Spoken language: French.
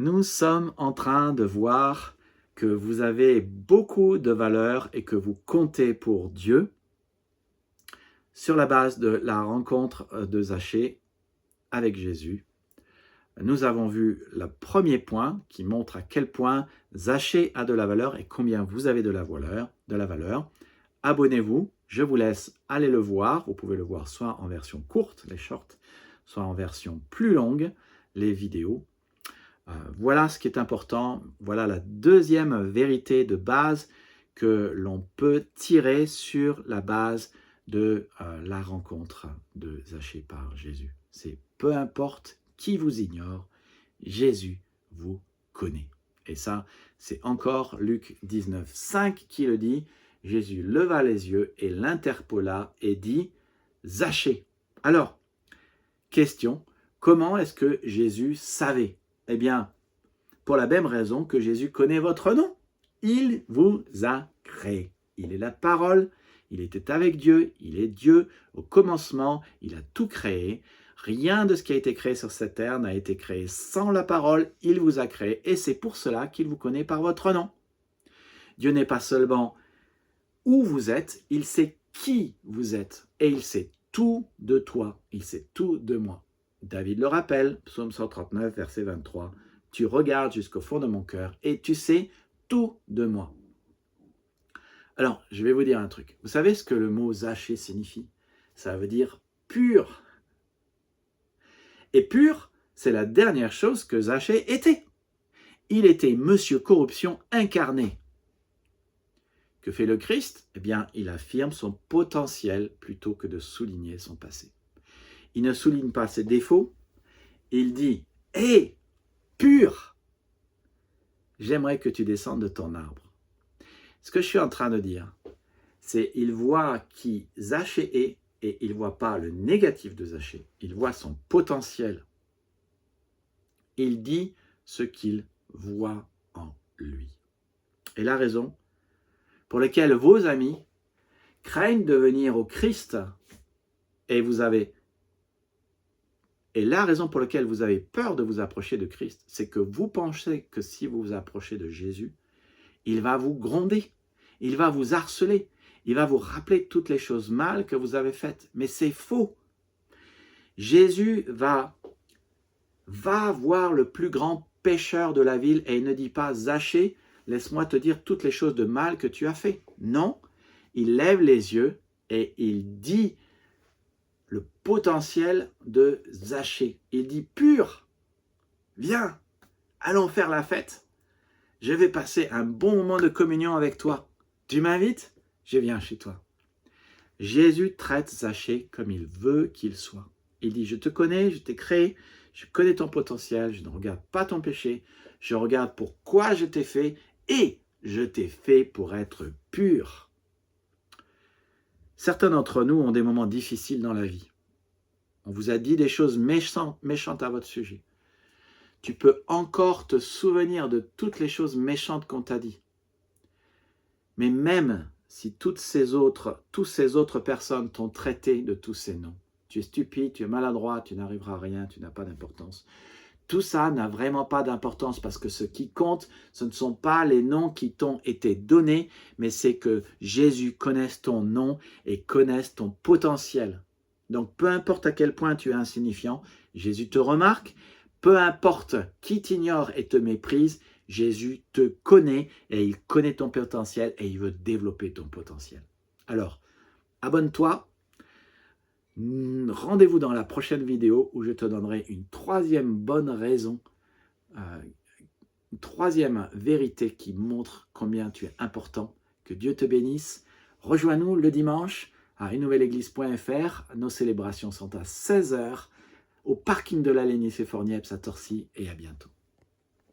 Nous sommes en train de voir que vous avez beaucoup de valeur et que vous comptez pour Dieu sur la base de la rencontre de Zachée avec Jésus. Nous avons vu le premier point qui montre à quel point Zachée a de la valeur et combien vous avez de la valeur. Abonnez-vous, je vous laisse aller le voir. Vous pouvez le voir soit en version courte, les shorts, soit en version plus longue, les vidéos. Voilà ce qui est important. Voilà la deuxième vérité de base que l'on peut tirer sur la base de la rencontre de Zachée par Jésus. C'est peu importe qui vous ignore, Jésus vous connaît. Et ça, c'est encore Luc 19, 5 qui le dit. Jésus leva les yeux et l'interpella et dit « Zachée ». Alors, question, comment est-ce que Jésus savait ? Eh bien, pour la même raison que Jésus connaît votre nom. Il vous a créé. Il est la parole, il était avec Dieu, il est Dieu. Au commencement, il a tout créé. Rien de ce qui a été créé sur cette terre n'a été créé sans la parole. Il vous a créé et c'est pour cela qu'il vous connaît par votre nom. Dieu n'est pas seulement où vous êtes, il sait qui vous êtes et il sait tout de toi, il sait tout de moi. David le rappelle, psaume 139, verset 23, « Tu regardes jusqu'au fond de mon cœur et tu sais tout de moi. » Alors, je vais vous dire un truc. Vous savez ce que le mot Zachée signifie? Ça veut dire pur. Et pur, c'est la dernière chose que Zachée était. Il était Monsieur Corruption incarné. Que fait le Christ? Eh bien, il affirme son potentiel plutôt que de souligner son passé. Il ne souligne pas ses défauts. Il dit « Hé, pur, j'aimerais que tu descendes de ton arbre. » Ce que je suis en train de dire, c'est il voit qui Zachée est et il ne voit pas le négatif de Zachée. Il voit son potentiel. Il dit ce qu'il voit en lui. Et la raison pour laquelle vos amis craignent de venir au Christ et la raison pour laquelle vous avez peur de vous approcher de Christ, c'est que vous pensez que si vous vous approchez de Jésus, il va vous gronder, il va vous harceler, il va vous rappeler toutes les choses mal que vous avez faites. Mais c'est faux. Jésus va voir le plus grand pécheur de la ville et il ne dit pas « Zachée, laisse-moi te dire toutes les choses de mal que tu as fait. » Non, il lève les yeux et il dit le potentiel de Zachée. Il dit « Pur, viens, allons faire la fête. Je vais passer un bon moment de communion avec toi. Tu m'invites? Je viens chez toi. » Jésus traite Zachée comme il veut qu'il soit. Il dit « Je te connais, je t'ai créé, je connais ton potentiel, je ne regarde pas ton péché, je regarde pourquoi je t'ai fait et je t'ai fait pour être pur. » Certains d'entre nous ont des moments difficiles dans la vie. On vous a dit des choses méchantes à votre sujet. Tu peux encore te souvenir de toutes les choses méchantes qu'on t'a dit. Mais même si toutes ces autres personnes t'ont traité de tous ces noms, tu es stupide, tu es maladroit, tu n'arriveras à rien, tu n'as pas d'importance. Tout ça n'a vraiment pas d'importance parce que ce qui compte, ce ne sont pas les noms qui t'ont été donnés, mais c'est que Jésus connaisse ton nom et connaisse ton potentiel. Donc, peu importe à quel point tu es insignifiant, Jésus te remarque. Peu importe qui t'ignore et te méprise, Jésus te connaît et il connaît ton potentiel et il veut développer ton potentiel. Alors, abonne-toi. Rendez-vous dans la prochaine vidéo où je te donnerai une troisième bonne raison, une troisième vérité qui montre combien tu es important. Que Dieu te bénisse. Rejoins-nous le dimanche à renouvelleéglise.fr. Nos célébrations sont à 16 h au parking de la Lénice et Fornieps à Torcy et à bientôt.